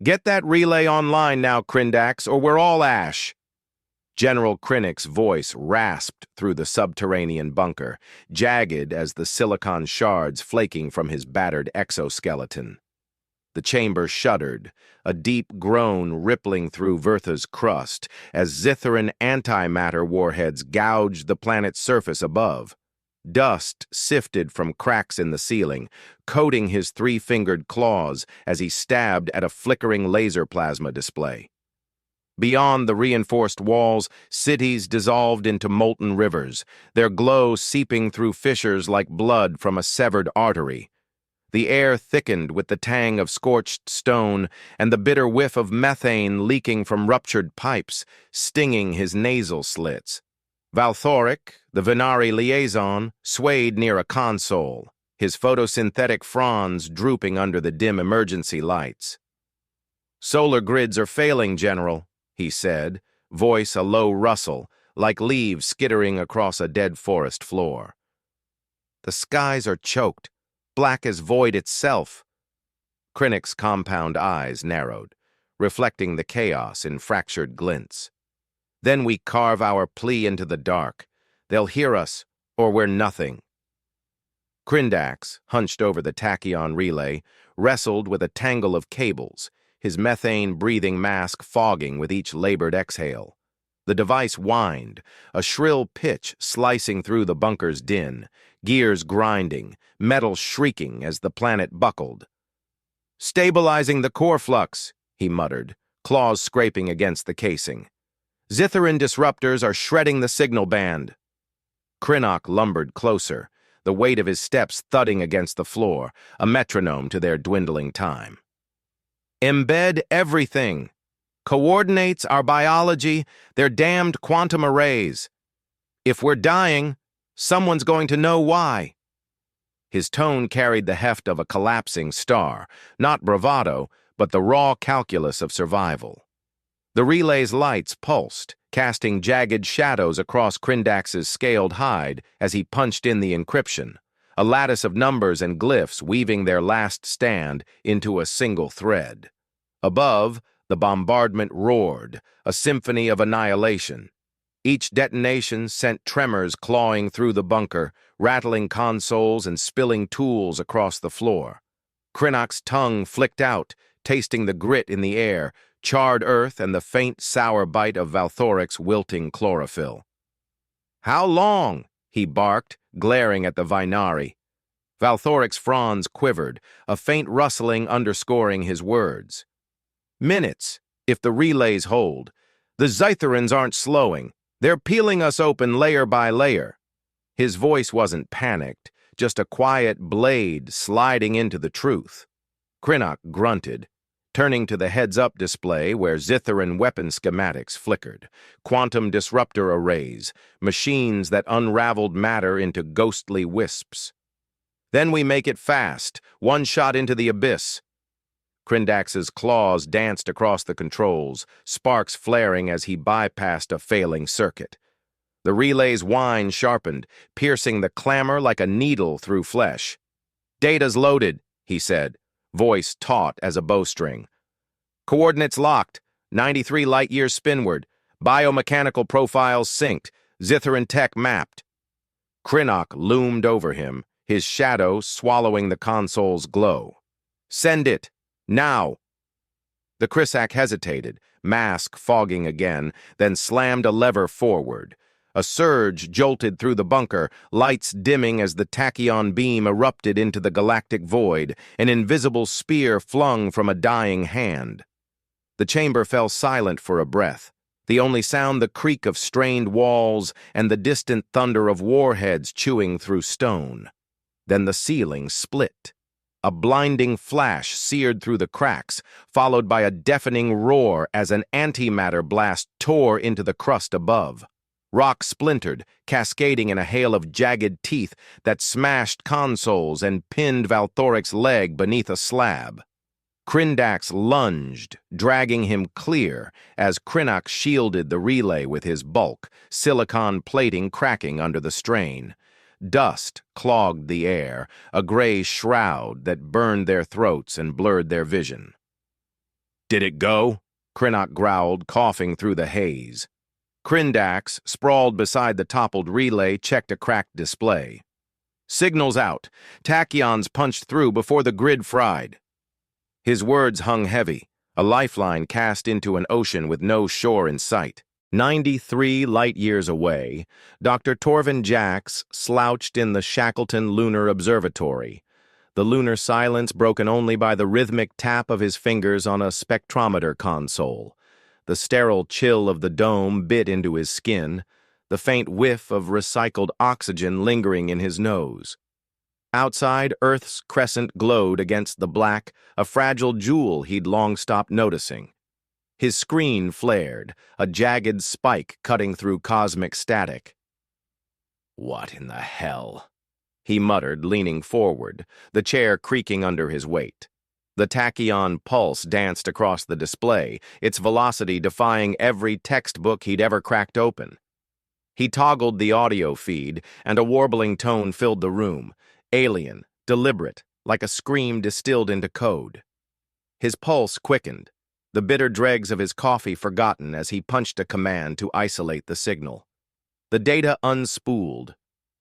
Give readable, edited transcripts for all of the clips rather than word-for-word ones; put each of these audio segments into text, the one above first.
Get that relay online now, Krindax, or we're all ash. General Krennic's voice rasped through the subterranean bunker, jagged as the silicon shards flaking from his battered exoskeleton. The chamber shuddered, a deep groan rippling through Vertha's crust as Zitharan antimatter warheads gouged the planet's surface above. Dust sifted from cracks in the ceiling, coating his three-fingered claws as he stabbed at a flickering laser plasma display. Beyond the reinforced walls, cities dissolved into molten rivers, their glow seeping through fissures like blood from a severed artery. The air thickened with the tang of scorched stone and the bitter whiff of methane leaking from ruptured pipes, stinging his nasal slits. Valthoric, the Venari liaison, swayed near a console, his photosynthetic fronds drooping under the dim emergency lights. "Solar grids are failing, General," he said, voice a low rustle, like leaves skittering across a dead forest floor. "The skies are choked, black as void itself." Krennic's compound eyes narrowed, reflecting the chaos in fractured glints. "Then we carve our plea into the dark. They'll hear us, or we're nothing." Krindax, hunched over the tachyon relay, wrestled with a tangle of cables, his methane-breathing mask fogging with each labored exhale. The device whined, a shrill pitch slicing through the bunker's din, gears grinding, metal shrieking as the planet buckled. "Stabilizing the core flux," he muttered, claws scraping against the casing. "Zitharan disruptors are shredding the signal band." Krennic lumbered closer, the weight of his steps thudding against the floor, a metronome to their dwindling time. "Embed everything. Coordinates, our biology, their damned quantum arrays. If we're dying, someone's going to know why." His tone carried the heft of a collapsing star, not bravado, but the raw calculus of survival. The relay's lights pulsed, casting jagged shadows across Krindax's scaled hide as he punched in the encryption, a lattice of numbers and glyphs weaving their last stand into a single thread. Above, the bombardment roared, a symphony of annihilation. Each detonation sent tremors clawing through the bunker, rattling consoles and spilling tools across the floor. Krennic's tongue flicked out, tasting the grit in the air, charred earth and the faint sour bite of Valthoric's wilting chlorophyll. "How long?" he barked, glaring at the Vinari. Valthoric's fronds quivered, a faint rustling underscoring his words. "Minutes, if the relays hold. The Zitharans aren't slowing. They're peeling us open layer by layer." His voice wasn't panicked, just a quiet blade sliding into the truth. Krennic grunted, turning to the heads-up display where Zitharan weapon schematics flickered, quantum disruptor arrays, machines that unraveled matter into ghostly wisps. "Then we make it fast, one shot into the abyss." Krindax's claws danced across the controls, sparks flaring as he bypassed a failing circuit. The relay's whine sharpened, piercing the clamor like a needle through flesh. "Data's loaded," he said, voice taut as a bowstring. "Coordinates locked, 93 light-years spinward, biomechanical profiles synced, Zitharan tech mapped." Krennic loomed over him, his shadow swallowing the console's glow. "Send it. Now." The Krisak hesitated, mask fogging again, then slammed a lever forward. A surge jolted through the bunker, lights dimming as the tachyon beam erupted into the galactic void, an invisible spear flung from a dying hand. The chamber fell silent for a breath, the only sound the creak of strained walls and the distant thunder of warheads chewing through stone. Then the ceiling split. A blinding flash seared through the cracks, followed by a deafening roar as an antimatter blast tore into the crust above. Rock splintered, cascading in a hail of jagged teeth that smashed consoles and pinned Valthoric's leg beneath a slab. Krindax lunged, dragging him clear as Krennic shielded the relay with his bulk, silicon plating cracking under the strain. Dust clogged the air, a gray shroud that burned their throats and blurred their vision. Did it go? Crinnock growled, coughing through the haze. Crindax, sprawled beside the toppled relay, checked a cracked display. Signals out. Tachyons punched through before the grid fried. His words hung heavy, a lifeline cast into an ocean with no shore in sight. 93 light-years away, Dr. Torvin Jax slouched in the Shackleton Lunar Observatory, the lunar silence broken only by the rhythmic tap of his fingers on a spectrometer console. The sterile chill of the dome bit into his skin, the faint whiff of recycled oxygen lingering in his nose. Outside, Earth's crescent glowed against the black, a fragile jewel he'd long stopped noticing. His screen flared, a jagged spike cutting through cosmic static. "What in the hell?" he muttered, leaning forward, the chair creaking under his weight. The tachyon pulse danced across the display, its velocity defying every textbook he'd ever cracked open. He toggled the audio feed, and a warbling tone filled the room, alien, deliberate, like a scream distilled into code. His pulse quickened, the bitter dregs of his coffee forgotten as he punched a command to isolate the signal. The data unspooled,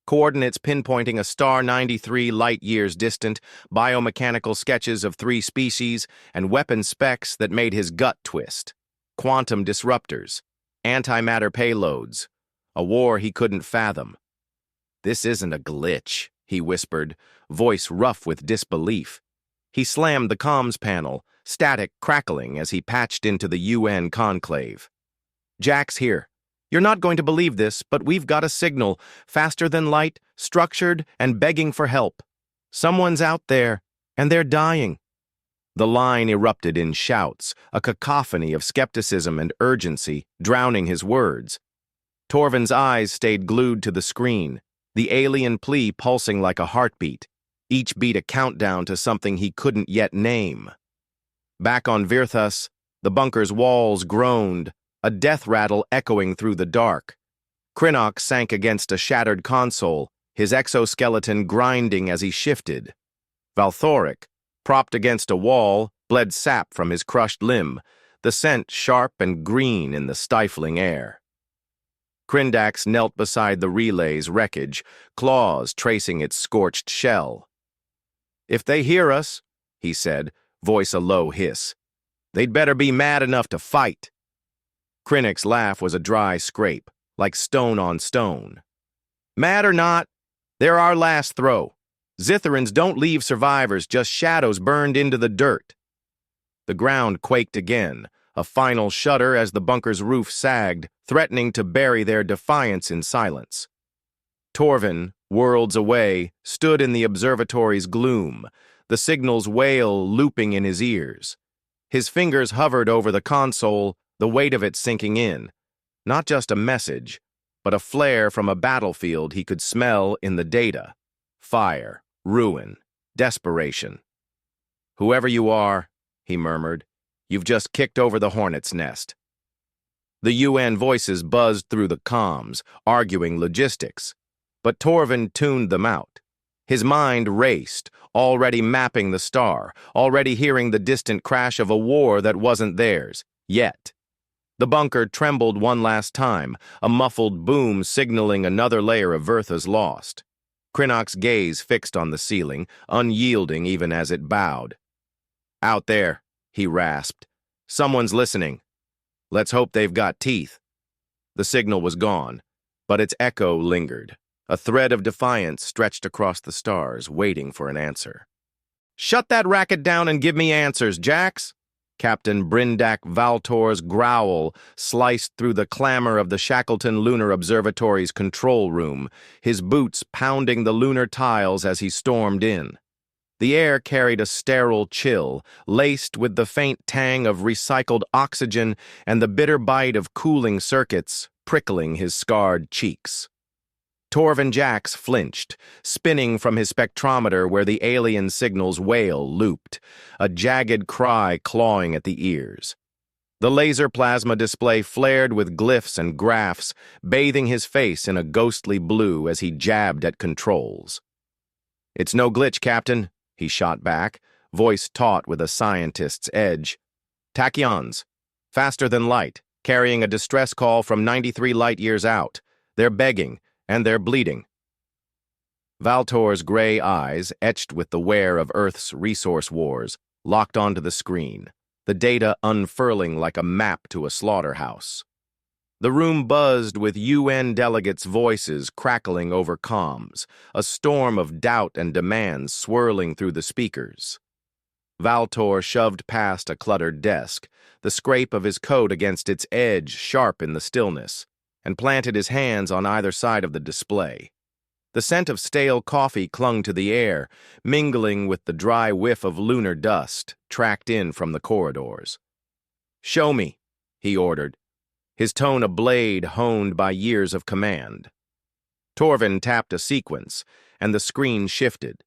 coordinates pinpointing a star 93 light-years distant, biomechanical sketches of 3 species, and weapon specs that made his gut twist. Quantum disruptors, antimatter payloads, a war he couldn't fathom. "This isn't a glitch," he whispered, voice rough with disbelief. He slammed the comms panel, static crackling as he patched into the UN conclave. "Jax here. You're not going to believe this, but we've got a signal, faster than light, structured, and begging for help. Someone's out there, and they're dying." The line erupted in shouts, a cacophony of skepticism and urgency, drowning his words. Torvin's eyes stayed glued to the screen, the alien plea pulsing like a heartbeat, each beat a countdown to something he couldn't yet name. Back on Viras, the bunker's walls groaned, a death rattle echoing through the dark. Crinnock sank against a shattered console, his exoskeleton grinding as he shifted. Valthoric, propped against a wall, bled sap from his crushed limb, the scent sharp and green in the stifling air. Crindax knelt beside the relay's wreckage, claws tracing its scorched shell. "If they hear us," he said, voice a low hiss, "they'd better be mad enough to fight." Crinnock's laugh was a dry scrape, like stone on stone. "Mad or not, they're our last throw. Zitherans don't leave survivors, just shadows burned into the dirt." The ground quaked again, a final shudder as the bunker's roof sagged, threatening to bury their defiance in silence. Torvin, worlds away, stood in the observatory's gloom, the signal's wail looping in his ears. His fingers hovered over the console, the weight of it sinking in. Not just a message, but a flare from a battlefield he could smell in the data. Fire, ruin, desperation. "Whoever you are," he murmured, "you've just kicked over the hornet's nest." The UN voices buzzed through the comms, arguing logistics, but Torvin tuned them out. His mind raced, already mapping the star, already hearing the distant crash of a war that wasn't theirs, yet. The bunker trembled one last time, a muffled boom signaling another layer of Virthas lost. Crinnock's gaze fixed on the ceiling, unyielding even as it bowed. "Out there," he rasped. "Someone's listening. Let's hope they've got teeth." The signal was gone, but its echo lingered. A thread of defiance stretched across the stars, waiting for an answer. "Shut that racket down and give me answers, Jax!" Captain Brindak Valtor's growl sliced through the clamor of the Shackleton Lunar Observatory's control room, his boots pounding the lunar tiles as he stormed in. The air carried a sterile chill, laced with the faint tang of recycled oxygen and the bitter bite of cooling circuits, prickling his scarred cheeks. Torvin Jax flinched, spinning from his spectrometer where the alien signal's wail looped, a jagged cry clawing at the ears. The laser plasma display flared with glyphs and graphs, bathing his face in a ghostly blue as he jabbed at controls. "It's no glitch, Captain," he shot back, voice taut with a scientist's edge. Tachyons. Faster than light, carrying a distress call from 93 light-years out. They're begging, and they're bleeding. Valtor's gray eyes, etched with the wear of Earth's resource wars, locked onto the screen, the data unfurling like a map to a slaughterhouse. The room buzzed with UN delegates' voices crackling over comms, a storm of doubt and demands swirling through the speakers. Valtor shoved past a cluttered desk, the scrape of his coat against its edge sharp in the stillness, and planted his hands on either side of the display. The scent of stale coffee clung to the air, mingling with the dry whiff of lunar dust tracked in from the corridors. "Show me," he ordered, his tone a blade honed by years of command. Torvin tapped a sequence, and the screen shifted,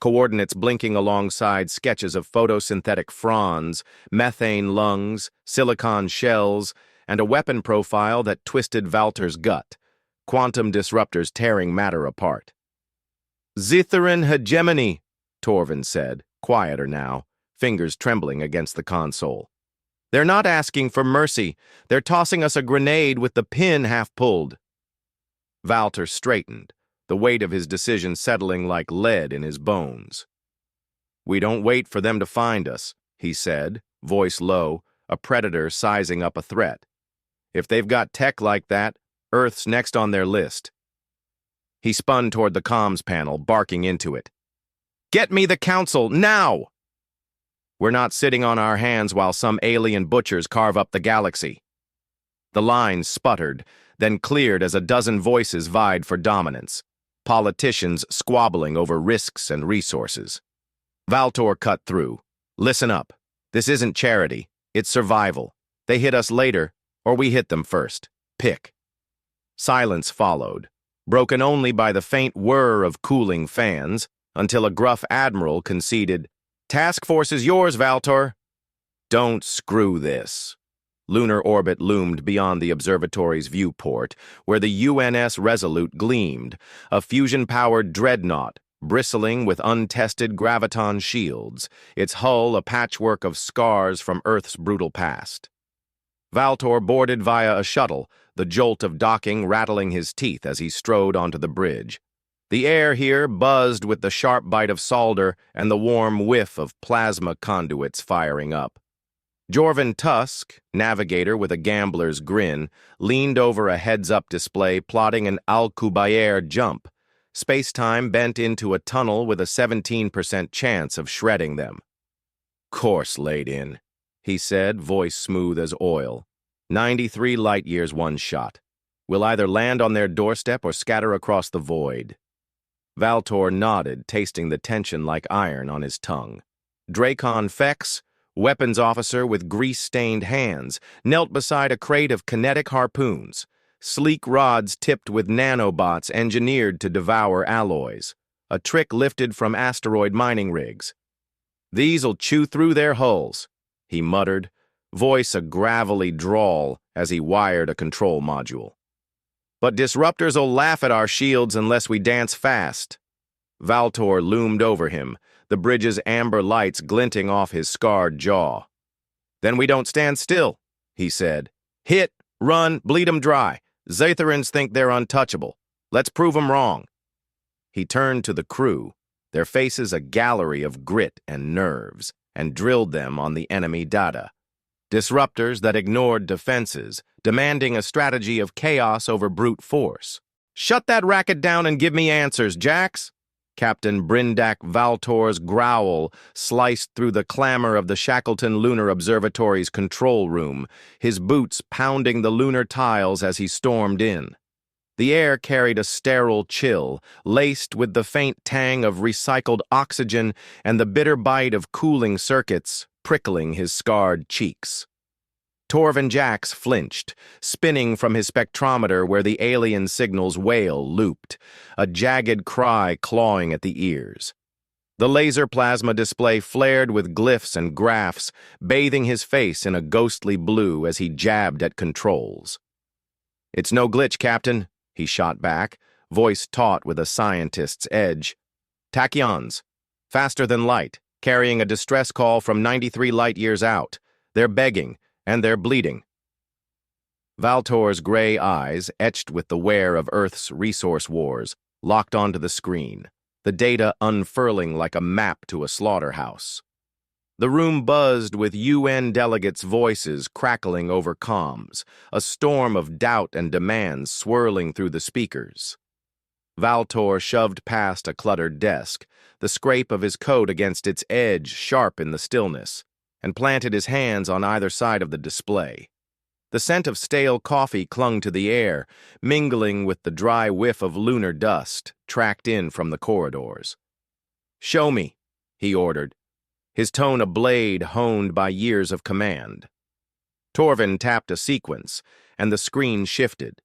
coordinates blinking alongside sketches of photosynthetic fronds, methane lungs, silicon shells, and a weapon profile that twisted Valtor's gut, quantum disruptors tearing matter apart. "Zitharan hegemony," Torvin said, quieter now, fingers trembling against the console. "They're not asking for mercy. They're tossing us a grenade with the pin half pulled." Valtor straightened, the weight of his decision settling like lead in his bones. "We don't wait for them to find us," he said, voice low, a predator sizing up a threat. "If they've got tech like that, Earth's next on their list." He spun toward the comms panel, barking into it. "Get me the council, now!" "We're not sitting on our hands while some alien butchers carve up the galaxy." The line sputtered, then cleared as a dozen voices vied for dominance, politicians squabbling over risks and resources. Valtor cut through. "Listen up. This isn't charity. It's survival. They hit us later, or we hit them first. Pick." Silence followed, broken only by the faint whir of cooling fans, until a gruff admiral conceded, "Task force is yours, Valtor." "Don't screw this." Lunar orbit loomed beyond the observatory's viewport, where the UNS Resolute gleamed, a fusion-powered dreadnought, bristling with untested graviton shields, its hull a patchwork of scars from Earth's brutal past. Valtor boarded via a shuttle, the jolt of docking rattling his teeth as he strode onto the bridge. The air here buzzed with the sharp bite of solder and the warm whiff of plasma conduits firing up. Jorvin Tusk, navigator with a gambler's grin, leaned over a heads-up display plotting an Alcubierre jump, space-time bent into a tunnel with a 17% chance of shredding them. "Course laid in," he said, voice smooth as oil. 93 light-years one shot. We'll either land on their doorstep or scatter across the void. Valtor nodded, tasting the tension like iron on his tongue. Dracon Fex, weapons officer with grease-stained hands, knelt beside a crate of kinetic harpoons, sleek rods tipped with nanobots engineered to devour alloys, a trick lifted from asteroid mining rigs. "These'll chew through their hulls," he muttered, voice a gravelly drawl as he wired a control module. "But disruptors'll laugh at our shields unless we dance fast." Valtor loomed over him, the bridge's amber lights glinting off his scarred jaw. "Then we don't stand still," he said. "Hit, run, bleed 'em dry. Zatharans think they're untouchable. Let's prove 'em wrong." He turned to the crew, their faces a gallery of grit and nerves, and drilled them on the enemy data. Disruptors that ignored defenses, demanding a strategy of chaos over brute force. "Shut that racket down and give me answers, Jax!" Captain Brindak Valtor's growl sliced through the clamor of the Shackleton Lunar Observatory's control room, his boots pounding the lunar tiles as he stormed in. The air carried a sterile chill, laced with the faint tang of recycled oxygen and the bitter bite of cooling circuits, prickling his scarred cheeks. Torvin Jax flinched, spinning from his spectrometer where the alien signal's wail looped, a jagged cry clawing at the ears. The laser plasma display flared with glyphs and graphs, bathing his face in a ghostly blue as he jabbed at controls. "It's no glitch, Captain," he shot back, voice taut with a scientist's edge. "Tachyons. Faster than light, carrying a distress call from 93 light-years out. They're begging, and they're bleeding. Valtor's gray eyes, etched with the wear of Earth's resource wars, locked onto the screen, the data unfurling like a map to a slaughterhouse. The room buzzed with UN delegates' voices crackling over comms, a storm of doubt and demands swirling through the speakers. Valtor shoved past a cluttered desk, the scrape of his coat against its edge sharp in the stillness, and planted his hands on either side of the display. The scent of stale coffee clung to the air, mingling with the dry whiff of lunar dust tracked in from the corridors. "Show me," he ordered, his tone a blade honed by years of command. Torvin tapped a sequence, and the screen shifted,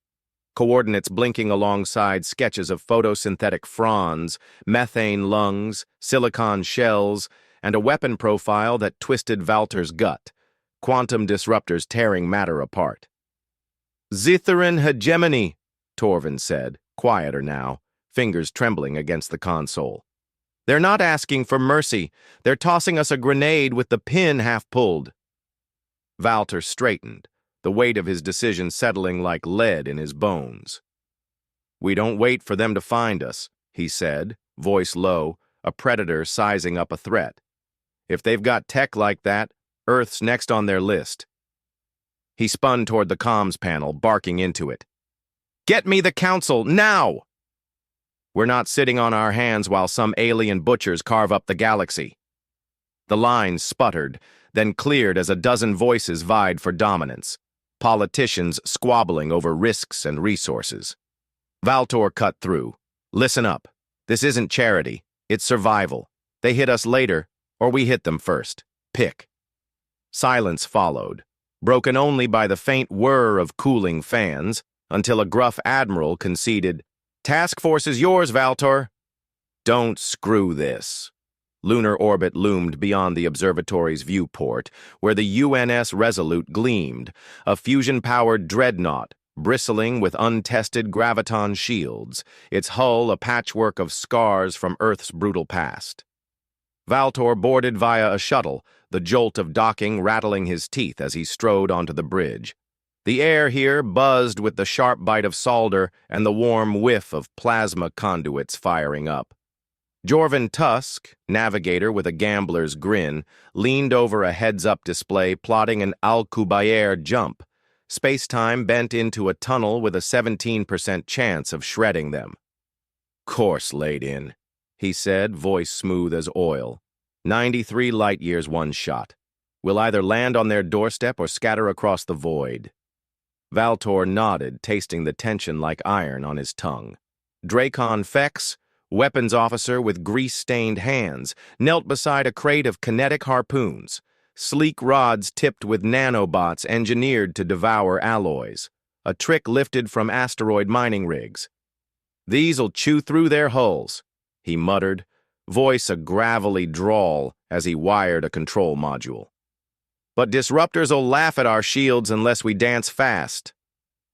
coordinates blinking alongside sketches of photosynthetic fronds, methane lungs, silicon shells, and a weapon profile that twisted Valtor's gut, quantum disruptors tearing matter apart. "Zitharan hegemony," Torvin said, quieter now, fingers trembling against the console. "They're not asking for mercy. They're tossing us a grenade with the pin half pulled." Valtor straightened, the weight of his decision settling like lead in his bones. "We don't wait for them to find us," he said, voice low, a predator sizing up a threat. "If they've got tech like that, Earth's next on their list." He spun toward the comms panel, barking into it. "Get me the council, now!" "We're not sitting on our hands while some alien butchers carve up the galaxy." The line sputtered, then cleared as a dozen voices vied for dominance, politicians squabbling over risks and resources. Valtor cut through. "Listen up. This isn't charity. It's survival. They hit us later, or we hit them first. Pick." Silence followed, broken only by the faint whir of cooling fans, until a gruff admiral conceded, "Task force is yours, Valtor." "Don't screw this." Lunar orbit loomed beyond the observatory's viewport, where the UNS Resolute gleamed, a fusion-powered dreadnought, bristling with untested graviton shields, its hull a patchwork of scars from Earth's brutal past. Valtor boarded via a shuttle, the jolt of docking rattling his teeth as he strode onto the bridge. The air here buzzed with the sharp bite of solder and the warm whiff of plasma conduits firing up. Jorvin Tusk, navigator with a gambler's grin, leaned over a heads-up display plotting an Alcubierre jump, space-time bent into a tunnel with a 17% chance of shredding them. "Course laid in," he said, voice smooth as oil. 93 light-years one shot. We'll either land on their doorstep or scatter across the void." Valtor nodded, tasting the tension like iron on his tongue. Dracon Fex, weapons officer with grease-stained hands, knelt beside a crate of kinetic harpoons, sleek rods tipped with nanobots engineered to devour alloys, a trick lifted from asteroid mining rigs. "These'll chew through their hulls," he muttered, voice a gravelly drawl as he wired a control module. "But disruptors'll laugh at our shields unless we dance fast."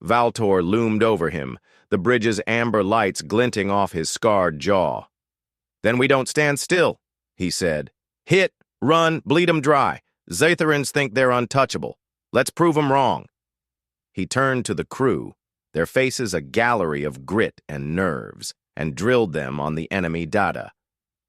Valtor loomed over him, the bridge's amber lights glinting off his scarred jaw. "Then we don't stand still," he said. "Hit, run, bleed 'em dry. Zatharans think they're untouchable. Let's prove 'em wrong." He turned to the crew, their faces a gallery of grit and nerves, and drilled them on the enemy data.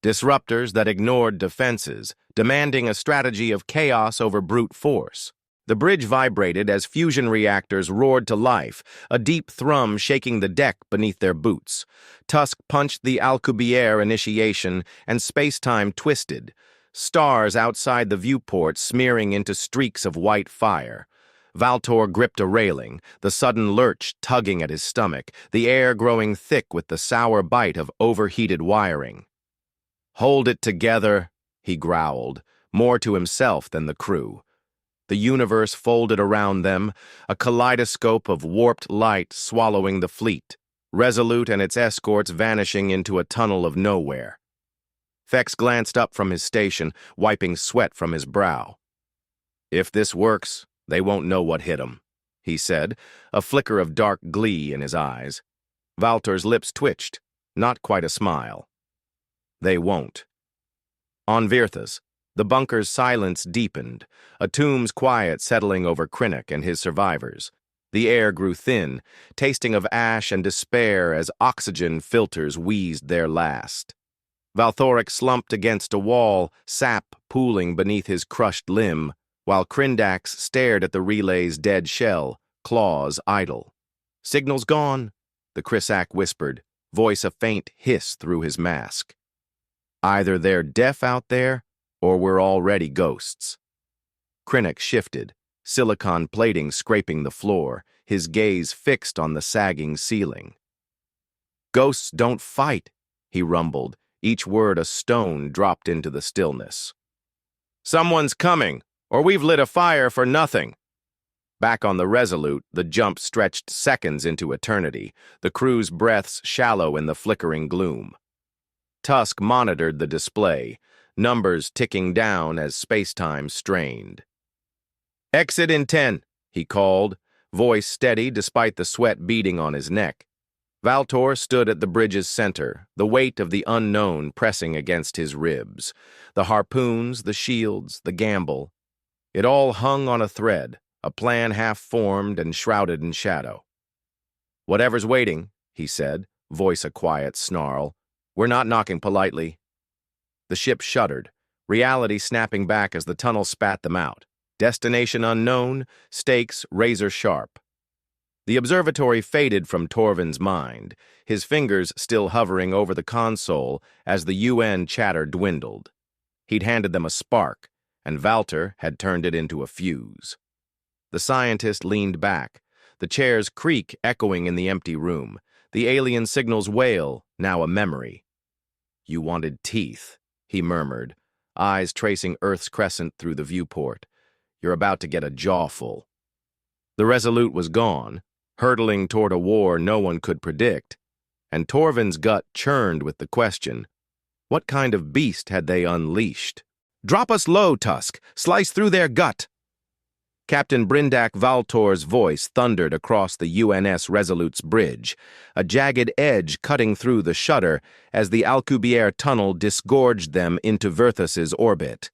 Disruptors that ignored defenses, demanding a strategy of chaos over brute force. The bridge vibrated as fusion reactors roared to life, a deep thrum shaking the deck beneath their boots. Tusk punched the Alcubierre initiation, and space-time twisted, stars outside the viewport smearing into streaks of white fire. Valtor gripped a railing, the sudden lurch tugging at his stomach, the air growing thick with the sour bite of overheated wiring. "Hold it together," he growled, more to himself than the crew. The universe folded around them, a kaleidoscope of warped light swallowing the fleet, Resolute and its escorts vanishing into a tunnel of nowhere. Fex glanced up from his station, wiping sweat from his brow. "If this works, they won't know what hit 'em," he said, a flicker of dark glee in his eyes. Valtor's lips twitched, not quite a smile. "They won't." On Virthas, The bunker's silence deepened, a tomb's quiet settling over Krennic and his survivors. The air grew thin, tasting of ash and despair as oxygen filters wheezed their last. Valthoric slumped against a wall, sap pooling beneath his crushed limb, while Crindax stared at the relay's dead shell, claws idle. "Signal's gone," the Chrysac whispered, voice a faint hiss through his mask. "Either they're deaf out there, or we're already ghosts." Krennic shifted, silicon plating scraping the floor, his gaze fixed on the sagging ceiling. "Ghosts don't fight," he rumbled, each word a stone dropped into the stillness. "Someone's coming, or we've lit a fire for nothing." Back on the Resolute, the jump stretched seconds into eternity, the crew's breaths shallow in the flickering gloom. Tusk monitored the display, numbers ticking down as space-time strained. "Exit in 10, he called, voice steady despite the sweat beading on his neck. Valtor stood at the bridge's center, the weight of the unknown pressing against his ribs. The harpoons, the shields, the gamble. It all hung on a thread, a plan half-formed and shrouded in shadow. "Whatever's waiting," he said, voice a quiet snarl. "We're not knocking politely." The ship shuddered, reality snapping back as the tunnel spat them out. Destination unknown, stakes razor-sharp. The observatory faded from Torvin's mind, his fingers still hovering over the console as the UN chatter dwindled. He'd handed them a spark, and Valtor had turned it into a fuse. The scientist leaned back, the chair's creak echoing in the empty room, the alien signal's wail, now a memory. "You wanted teeth," he murmured, eyes tracing Earth's crescent through the viewport. "You're about to get a jawful." The Resolute was gone, hurtling toward a war no one could predict, and Torvin's gut churned with the question, what kind of beast had they unleashed? "Drop us low, Tusk! Slice through their gut!" Captain Brindak Valtor's voice thundered across the UNS Resolute's bridge, a jagged edge cutting through the shutter as the Alcubierre tunnel disgorged them into Verthus's orbit.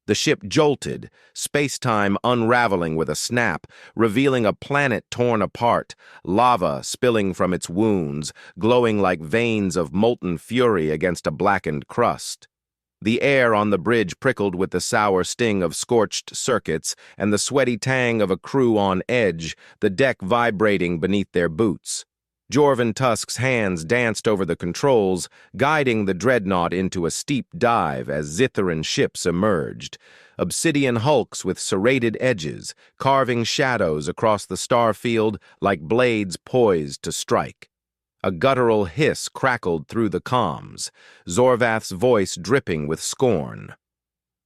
The ship jolted, space-time unraveling with a snap, revealing a planet torn apart, lava spilling from its wounds, glowing like veins of molten fury against a blackened crust. The air on the bridge prickled with the sour sting of scorched circuits and the sweaty tang of a crew on edge, the deck vibrating beneath their boots. Jorvin Tusk's hands danced over the controls, guiding the dreadnought into a steep dive as Zitharan ships emerged. Obsidian hulks with serrated edges, carving shadows across the starfield like blades poised to strike. A guttural hiss crackled through the comms, Zorvath's voice dripping with scorn.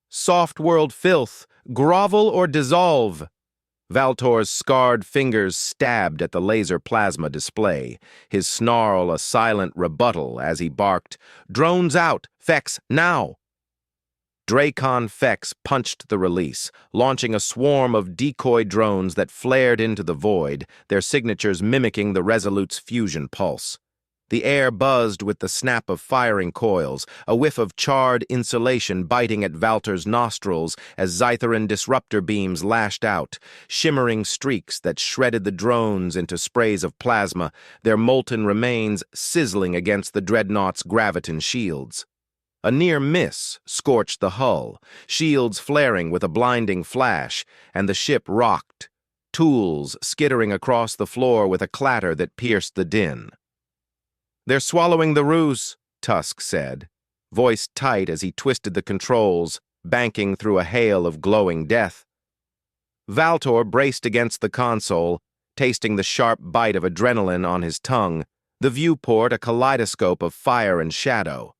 "Soft-world filth, grovel or dissolve!" Valtor's scarred fingers stabbed at the laser plasma display, his snarl a silent rebuttal as he barked, "Drones out! Fex, now!" Dracon Fex punched the release, launching a swarm of decoy drones that flared into the void, their signatures mimicking the Resolute's fusion pulse. The air buzzed with the snap of firing coils, a whiff of charred insulation biting at Valtor's nostrils as Zytheran disruptor beams lashed out, shimmering streaks that shredded the drones into sprays of plasma, their molten remains sizzling against the dreadnought's graviton shields. A near miss scorched the hull, shields flaring with a blinding flash, and the ship rocked, tools skittering across the floor with a clatter that pierced the din. "They're swallowing the ruse," Tusk said, voice tight as he twisted the controls, banking through a hail of glowing death. Valtor braced against the console, tasting the sharp bite of adrenaline on his tongue, the viewport a kaleidoscope of fire and shadow.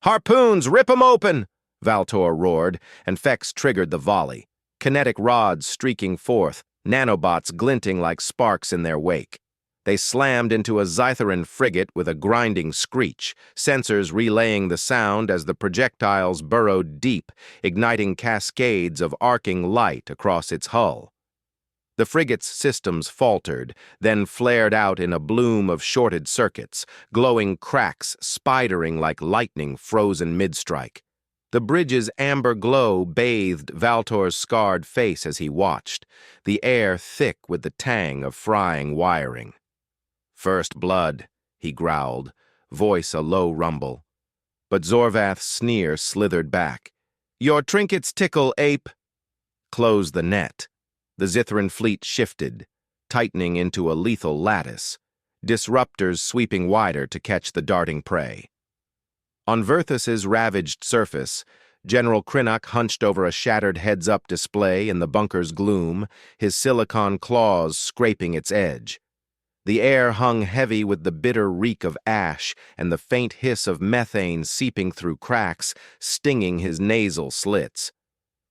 "Harpoons, rip 'em open!" Valtor roared, and Fex triggered the volley, kinetic rods streaking forth, nanobots glinting like sparks in their wake. They slammed into a Zytheran frigate with a grinding screech, sensors relaying the sound as the projectiles burrowed deep, igniting cascades of arcing light across its hull. The frigate's systems faltered, then flared out in a bloom of shorted circuits, glowing cracks spidering like lightning frozen mid-strike. The bridge's amber glow bathed Valtor's scarred face as he watched, the air thick with the tang of frying wiring. "First blood," he growled, voice a low rumble. But Zorvath's sneer slithered back. "Your trinkets tickle, ape." Close the net. The Zithran fleet shifted, tightening into a lethal lattice, disruptors sweeping wider to catch the darting prey. On Verthus's ravaged surface, General Crinnock hunched over a shattered heads-up display in the bunker's gloom, his silicon claws scraping its edge. The air hung heavy with the bitter reek of ash and the faint hiss of methane seeping through cracks, stinging his nasal slits.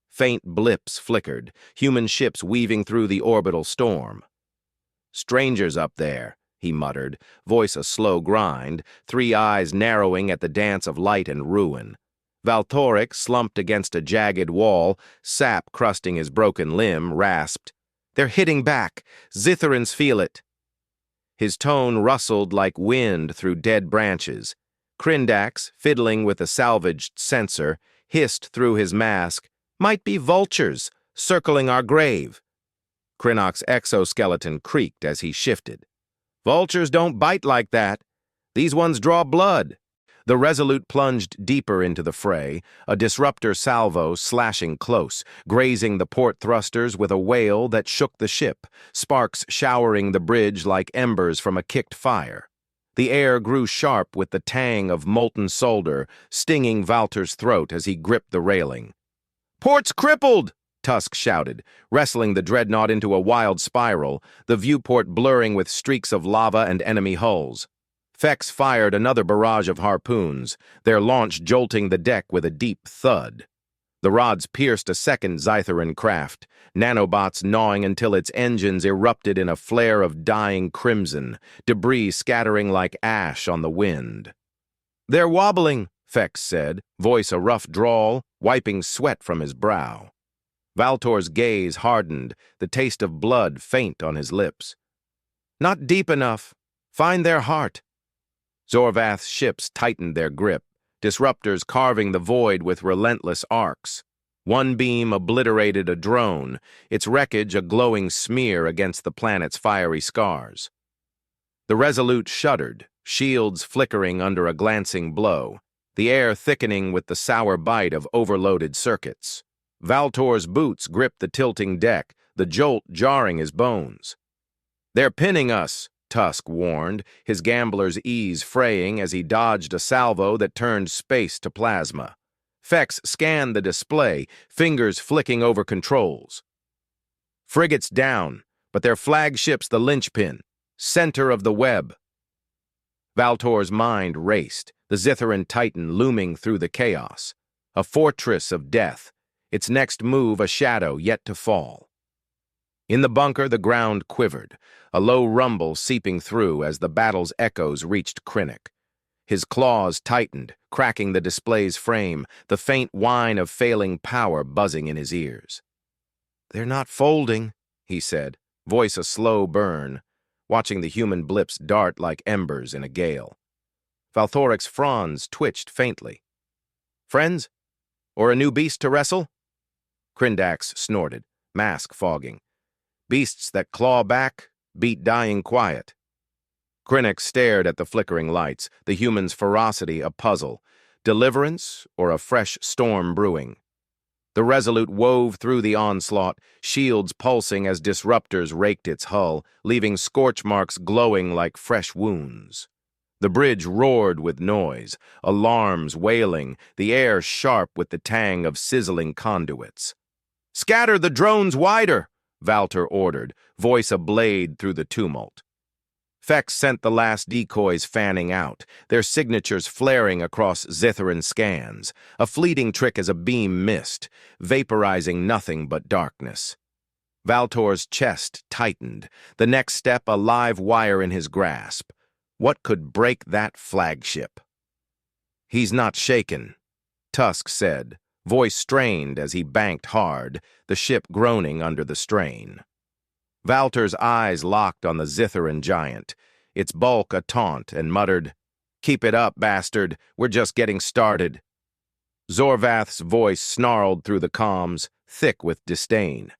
Faint blips flickered, human ships weaving through the orbital storm. "Strangers up there," he muttered, voice a slow grind, three eyes narrowing at the dance of light and ruin. Valtoric, slumped against a jagged wall, sap crusting his broken limb, rasped, "They're hitting back. Zitherans feel it." His tone rustled like wind through dead branches. Crindax, fiddling with a salvaged sensor, hissed through his mask, "Might be vultures, circling our grave." Crinnock's exoskeleton creaked as he shifted. "Vultures don't bite like that. These ones draw blood." The Resolute plunged deeper into the fray, a disruptor salvo slashing close, grazing the port thrusters with a wail that shook the ship, sparks showering the bridge like embers from a kicked fire. The air grew sharp with the tang of molten solder, stinging Valtor's throat as he gripped the railing. "Port's crippled!" Tusk shouted, wrestling the dreadnought into a wild spiral, the viewport blurring with streaks of lava and enemy hulls. Fex fired another barrage of harpoons, their launch jolting the deck with a deep thud. The rods pierced a second Zytheran craft, nanobots gnawing until its engines erupted in a flare of dying crimson, debris scattering like ash on the wind. "They're wobbling," Fex said, voice a rough drawl, wiping sweat from his brow. Valtor's gaze hardened, the taste of blood faint on his lips. "Not deep enough. Find their heart." Zorvath's ships tightened their grip, disruptors carving the void with relentless arcs. One beam obliterated a drone, its wreckage a glowing smear against the planet's fiery scars. The Resolute shuddered, shields flickering under a glancing blow, the air thickening with the sour bite of overloaded circuits. Valtor's boots gripped the tilting deck, the jolt jarring his bones. "They're pinning us," Tusk warned, his gambler's ease fraying as he dodged a salvo that turned space to plasma. Fex scanned the display, fingers flicking over controls. "Frigates down, but their flagship's the linchpin, center of the web." Valtor's mind raced, the Zitharan Titan looming through the chaos. A fortress of death, its next move a shadow yet to fall. In the bunker, the ground quivered, a low rumble seeping through as the battle's echoes reached Crinnock. His claws tightened, cracking the display's frame, the faint whine of failing power buzzing in his ears. "They're not folding," he said, voice a slow burn, watching the human blips dart like embers in a gale. Valthoric's fronds twitched faintly. "Friends? Or a new beast to wrestle?" Crindax snorted, mask fogging. "Beasts that claw back, beat dying quiet." Crinnock stared at the flickering lights, the human's ferocity a puzzle. Deliverance or a fresh storm brewing? The Resolute wove through the onslaught, shields pulsing as disruptors raked its hull, leaving scorch marks glowing like fresh wounds. The bridge roared with noise, alarms wailing, the air sharp with the tang of sizzling conduits. "Scatter the drones wider!" Valtor ordered, voice a blade through the tumult. Fex sent the last decoys fanning out, their signatures flaring across Zitharan scans, a fleeting trick as a beam missed, vaporizing nothing but darkness. Valtor's chest tightened, the next step a live wire in his grasp. What could break that flagship? "He's not shaken," Tusk said, voice strained as he banked hard, the ship groaning under the strain. Valtor's eyes locked on the Zitharan giant, its bulk a taunt, and muttered, "Keep it up, bastard. We're just getting started." Zorvath's voice snarled through the comms, thick with disdain.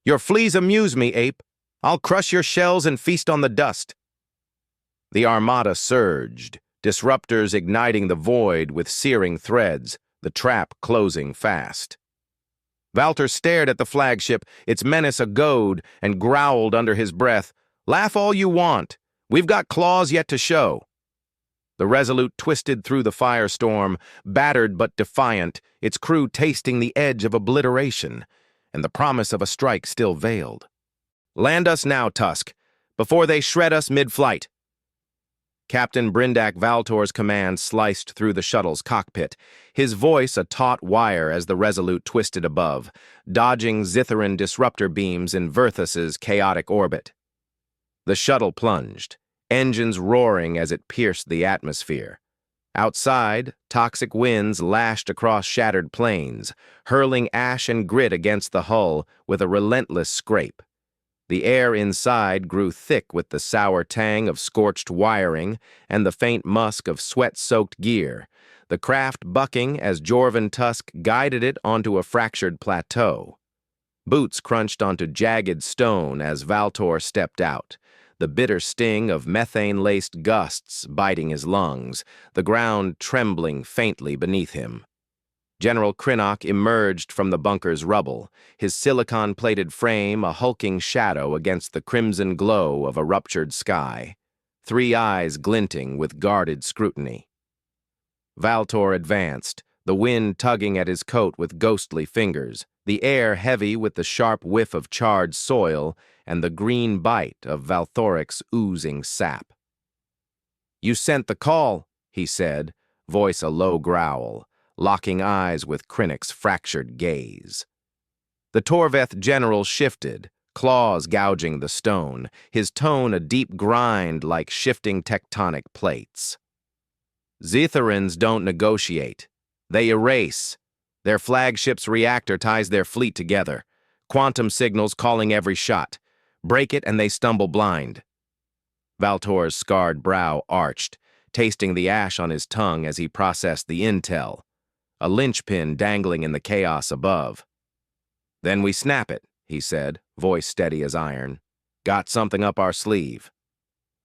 Your fleas amuse me, ape. I'll crush your shells and feast on the dust. The armada surged, disruptors igniting the void with searing threads, the trap closing fast. Valter stared at the flagship, its menace a goad, and growled under his breath, Laugh all you want. We've got claws yet to show. The Resolute twisted through the firestorm, battered but defiant, its crew tasting the edge of obliteration, and the promise of a strike still veiled. Land us now, Tusk, before they shred us mid-flight. Captain Brindak Valtor's command sliced through the shuttle's cockpit, his voice a taut wire as the Resolute twisted above, dodging Zitharan disruptor beams in Verthus's chaotic orbit. The shuttle plunged, engines roaring as it pierced the atmosphere. Outside, toxic winds lashed across shattered plains, hurling ash and grit against the hull with a relentless scrape. The air inside grew thick with the sour tang of scorched wiring and the faint musk of sweat-soaked gear, the craft bucking as Jorvan Tusk guided it onto a fractured plateau. Boots crunched onto jagged stone as Valtor stepped out, the bitter sting of methane-laced gusts biting his lungs, the ground trembling faintly beneath him. General Crinnock emerged from the bunker's rubble, his silicon-plated frame a hulking shadow against the crimson glow of a ruptured sky, 3 eyes glinting with guarded scrutiny. Valtor advanced, the wind tugging at his coat with ghostly fingers, the air heavy with the sharp whiff of charred soil and the green bite of Valthoric's oozing sap. You sent the call, he said, voice a low growl, locking eyes with Crinnock's fractured gaze. The Torveth general shifted, claws gouging the stone, his tone a deep grind like shifting tectonic plates. Zitharans don't negotiate. They erase. Their flagship's reactor ties their fleet together. Quantum signals calling every shot. Break it and they stumble blind. Valtor's scarred brow arched, tasting the ash on his tongue as he processed the intel, a linchpin dangling in the chaos above. Then we snap it, he said, voice steady as iron. Got something up our sleeve.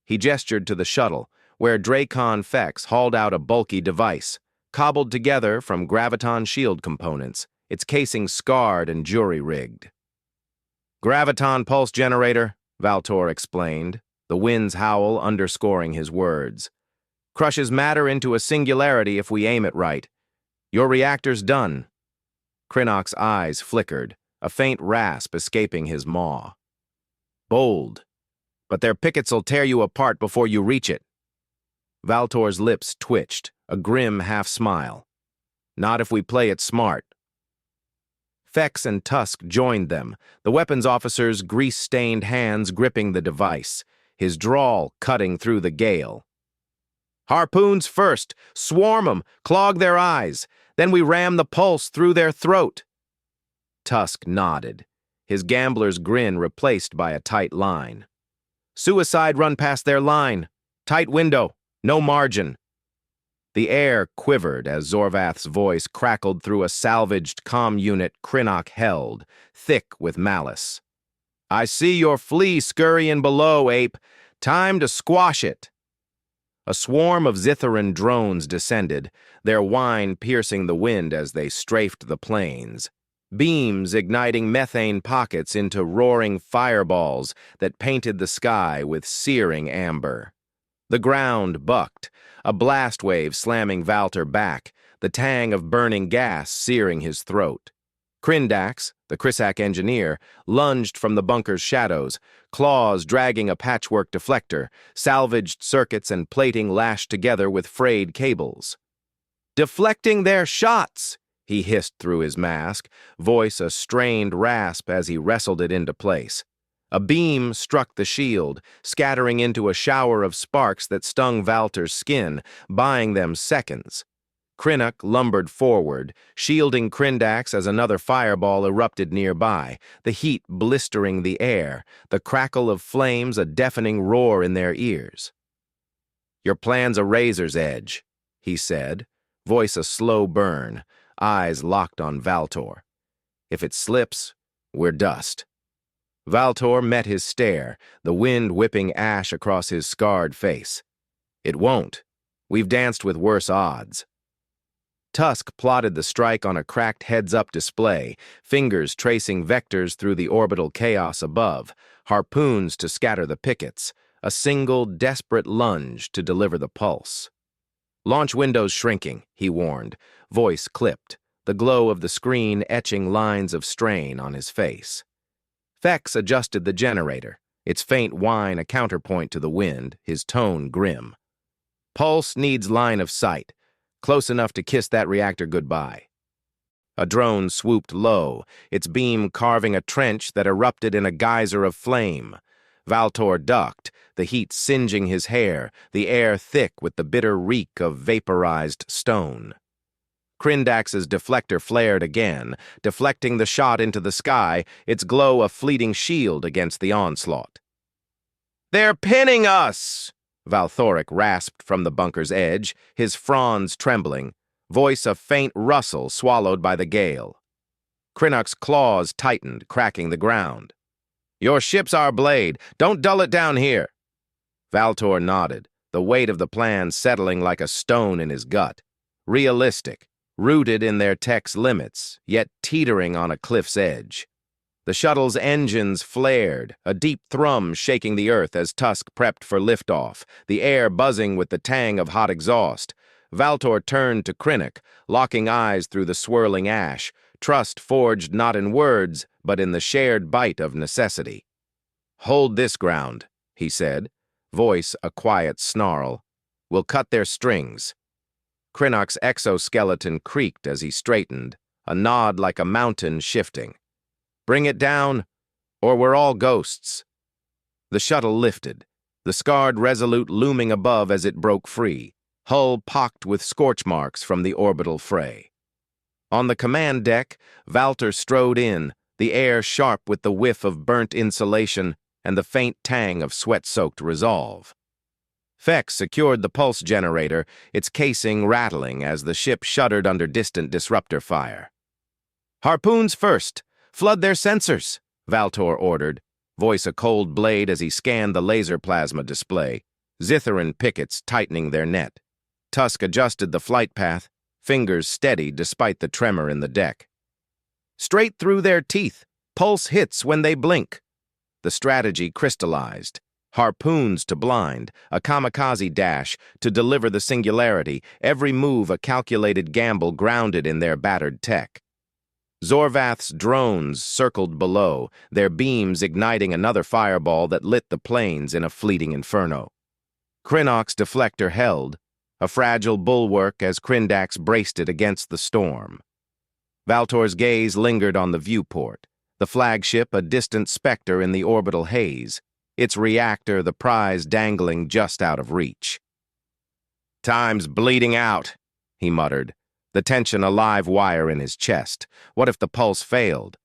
He gestured to the shuttle, where Dracon Fex hauled out a bulky device, cobbled together from graviton shield components, its casing scarred and jury-rigged. Graviton pulse generator, Valtor explained, the wind's howl underscoring his words. Crushes matter into a singularity if we aim it right. Your reactor's done. Crinnock's eyes flickered, a faint rasp escaping his maw. Bold, but their pickets'll tear you apart before you reach it. Valtor's lips twitched, a grim half-smile. Not if we play it smart. Fex and Tusk joined them, the weapons officer's grease-stained hands gripping the device, his drawl cutting through the gale. Harpoons first, swarm 'em, clog their eyes, then we ram the pulse through their throat. Tusk nodded, his gambler's grin replaced by a tight line. Suicide run past their line. Tight window, no margin. The air quivered as Zorvath's voice crackled through a salvaged comm unit Crinnock held, thick with malice. I see your flea scurrying below, ape. Time to squash it. A swarm of Zitharan drones descended, their whine piercing the wind as they strafed the plains, beams igniting methane pockets into roaring fireballs that painted the sky with searing amber. The ground bucked, a blast wave slamming Valtor back, the tang of burning gas searing his throat. Crindax, the Crissac engineer, lunged from the bunker's shadows, claws dragging a patchwork deflector, salvaged circuits and plating lashed together with frayed cables. Deflecting their shots, he hissed through his mask, voice a strained rasp as he wrestled it into place. A beam struck the shield, scattering into a shower of sparks that stung Valtor's skin, buying them seconds. Crinnock lumbered forward, shielding Crindax as another fireball erupted nearby, the heat blistering the air, the crackle of flames a deafening roar in their ears. Your plan's a razor's edge, he said, voice a slow burn, eyes locked on Valtor. If it slips, we're dust. Valtor met his stare, the wind whipping ash across his scarred face. It won't. We've danced with worse odds. Tusk plotted the strike on a cracked heads-up display, fingers tracing vectors through the orbital chaos above, harpoons to scatter the pickets, a single, desperate lunge to deliver the pulse. Launch windows shrinking, he warned, voice clipped, the glow of the screen etching lines of strain on his face. Fex adjusted the generator, its faint whine a counterpoint to the wind, his tone grim. Pulse needs line of sight, close enough to kiss that reactor goodbye. A drone swooped low, its beam carving a trench that erupted in a geyser of flame. Valtor ducked, the heat singeing his hair, the air thick with the bitter reek of vaporized stone. Crindax's deflector flared again, deflecting the shot into the sky, its glow a fleeting shield against the onslaught. "They're pinning us!" Valthoric rasped from the bunker's edge, his fronds trembling, voice a faint rustle swallowed by the gale. Crinnock's claws tightened, cracking the ground. "Your ship's our blade. Don't dull it down here." Valtor nodded, the weight of the plan settling like a stone in his gut. Realistic, rooted in their tech's limits, yet teetering on a cliff's edge. The shuttle's engines flared, a deep thrum shaking the earth as Tusk prepped for liftoff, the air buzzing with the tang of hot exhaust. Valtor turned to Crinnock, locking eyes through the swirling ash, trust forged not in words, but in the shared bite of necessity. "Hold this ground," he said, voice a quiet snarl. "We'll cut their strings." Crinnock's exoskeleton creaked as he straightened, a nod like a mountain shifting. "Bring it down, or we're all ghosts." The shuttle lifted, the scarred Resolute looming above as it broke free, hull pocked with scorch marks from the orbital fray. On the command deck, Valtor strode in, the air sharp with the whiff of burnt insulation and the faint tang of sweat-soaked resolve. Fex secured the pulse generator, its casing rattling as the ship shuddered under distant disruptor fire. "Harpoons first! Flood their sensors!" Valtor ordered, voice a cold blade as he scanned the laser plasma display, Zitharan pickets tightening their net. Tusk adjusted the flight path, fingers steady despite the tremor in the deck. "Straight through their teeth! Pulse hits when they blink!" The strategy crystallized. Harpoons to blind, a kamikaze dash to deliver the singularity, every move a calculated gamble grounded in their battered tech. Zorvath's drones circled below, their beams igniting another fireball that lit the plains in a fleeting inferno. Crinnock's deflector held, a fragile bulwark as Crindax braced it against the storm. Valtor's gaze lingered on the viewport, the flagship a distant specter in the orbital haze, its reactor the prize dangling just out of reach. "Time's bleeding out," he muttered, the tension a live wire in his chest. What if the pulse failed?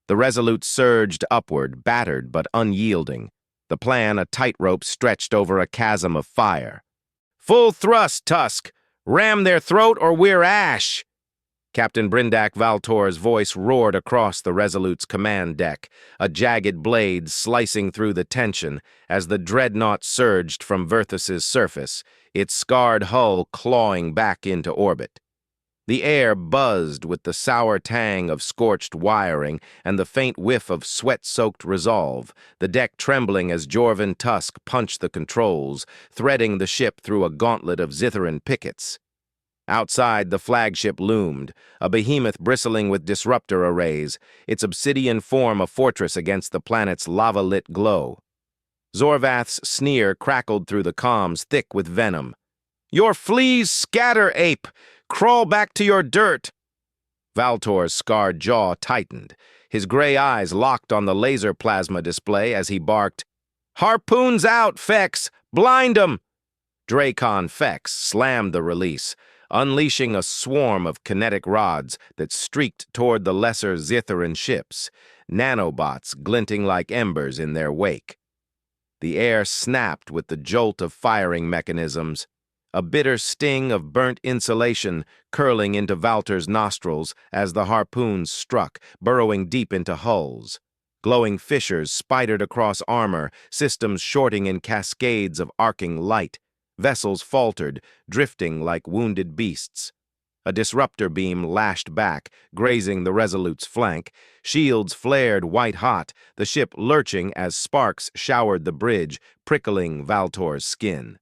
The Resolute surged upward, battered but unyielding, the plan a tightrope stretched over a chasm of fire. "Full thrust, Tusk! Ram their throat or we're ash!" Captain Brindak Valtor's voice roared across the Resolute's command deck, a jagged blade slicing through the tension as the dreadnought surged from Verthus's surface, its scarred hull clawing back into orbit. The air buzzed with the sour tang of scorched wiring and the faint whiff of sweat-soaked resolve, the deck trembling as Jorvan Tusk punched the controls, threading the ship through a gauntlet of Zitharan pickets. Outside, the flagship loomed, a behemoth bristling with disruptor arrays, its obsidian form a fortress against the planet's lava-lit glow. Zorvath's sneer crackled through the comms, thick with venom. "Your fleas scatter, ape! Crawl back to your dirt!" Valtor's scarred jaw tightened, his gray eyes locked on the laser plasma display as he barked, "Harpoons out, Fex! Blind 'em!" Dracon Fex slammed the release, unleashing a swarm of kinetic rods that streaked toward the lesser Zitharan ships, nanobots glinting like embers in their wake. The air snapped with the jolt of firing mechanisms. a bitter sting of burnt insulation curling into Valter's nostrils as the harpoons struck, burrowing deep into hulls. Glowing fissures spidered across armor, systems shorting in cascades of arcing light. Vessels faltered, drifting like wounded beasts. A disruptor beam lashed back, grazing the Resolute's flank. Shields flared white-hot, the ship lurching as sparks showered the bridge, prickling Valtor's skin.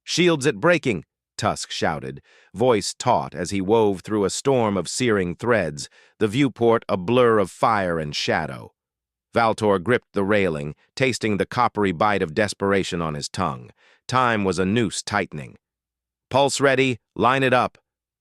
"Shields at breaking," Tusk shouted, voice taut as he wove through a storm of searing threads, the viewport a blur of fire and shadow. Valtor gripped the railing, tasting the coppery bite of desperation on his tongue. Time was a noose tightening. "Pulse ready, line it up,"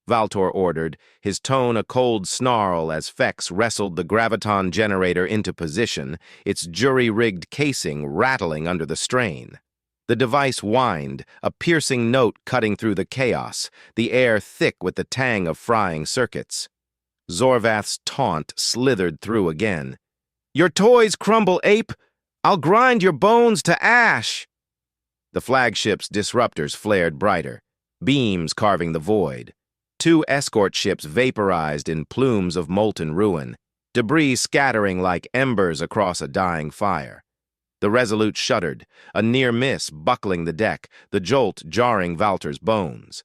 Valtor ordered, his tone a cold snarl as Fex wrestled the graviton generator into position, its jury-rigged casing rattling under the strain. The device whined, a piercing note cutting through the chaos, the air thick with the tang of frying circuits. Zorvath's taunt slithered through again. "Your toys crumble, ape! I'll grind your bones to ash!" The flagship's disruptors flared brighter, beams carving the void. 2 escort ships vaporized in plumes of molten ruin, debris scattering like embers across a dying fire. The Resolute shuddered, a near miss buckling the deck, the jolt jarring Valter's bones.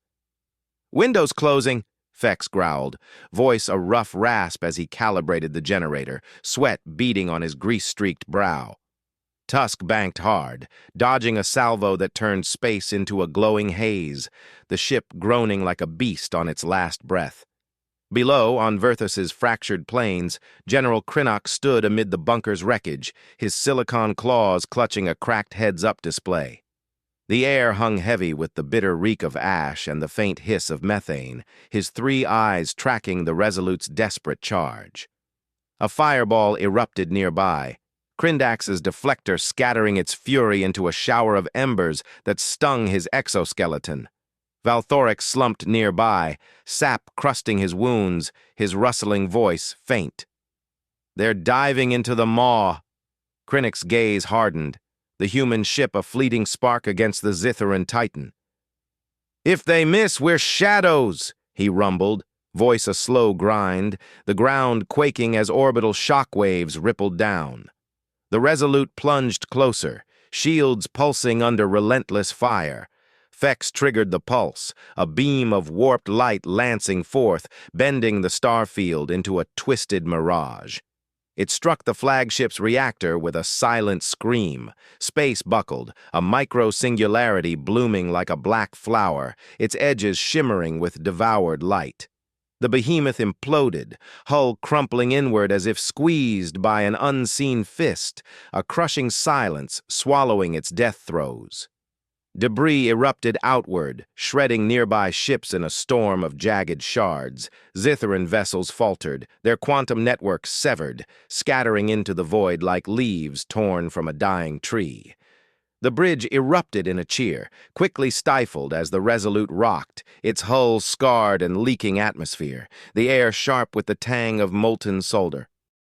"Windows closing," Fex growled, voice a rough rasp as he calibrated the generator, sweat beading on his grease-streaked brow. Tusk banked hard, dodging a salvo that turned space into a glowing haze, the ship groaning like a beast on its last breath. Below, on Verthus's fractured plains, General Crinnock stood amid the bunker's wreckage, his silicon claws clutching a cracked heads-up display. The air hung heavy with the bitter reek of ash and the faint hiss of methane, his 3 eyes tracking the Resolute's desperate charge. A fireball erupted nearby, Crindax's deflector scattering its fury into a shower of embers that stung his exoskeleton. Valthoric slumped nearby, sap crusting his wounds, his rustling voice faint. "They're diving into the maw." Crinnock's gaze hardened, the human ship a fleeting spark against the Zitharan Titan. "If they miss, we're shadows," he rumbled, voice a slow grind, the ground quaking as orbital shock waves rippled down. The Resolute plunged closer, shields pulsing under relentless fire. Fex triggered the pulse, a beam of warped light lancing forth, bending the starfield into a twisted mirage. It struck the flagship's reactor with a silent scream. Space buckled, a micro-singularity blooming like a black flower, its edges shimmering with devoured light. The behemoth imploded, hull crumpling inward as if squeezed by an unseen fist, a crushing silence swallowing its death throes. Debris erupted outward, shredding nearby ships in a storm of jagged shards. Zitharan vessels faltered, their quantum networks severed, scattering into the void like leaves torn from a dying tree. The bridge erupted in a cheer, quickly stifled as the Resolute rocked, its hull scarred and leaking atmosphere, the air sharp with the tang of molten solder.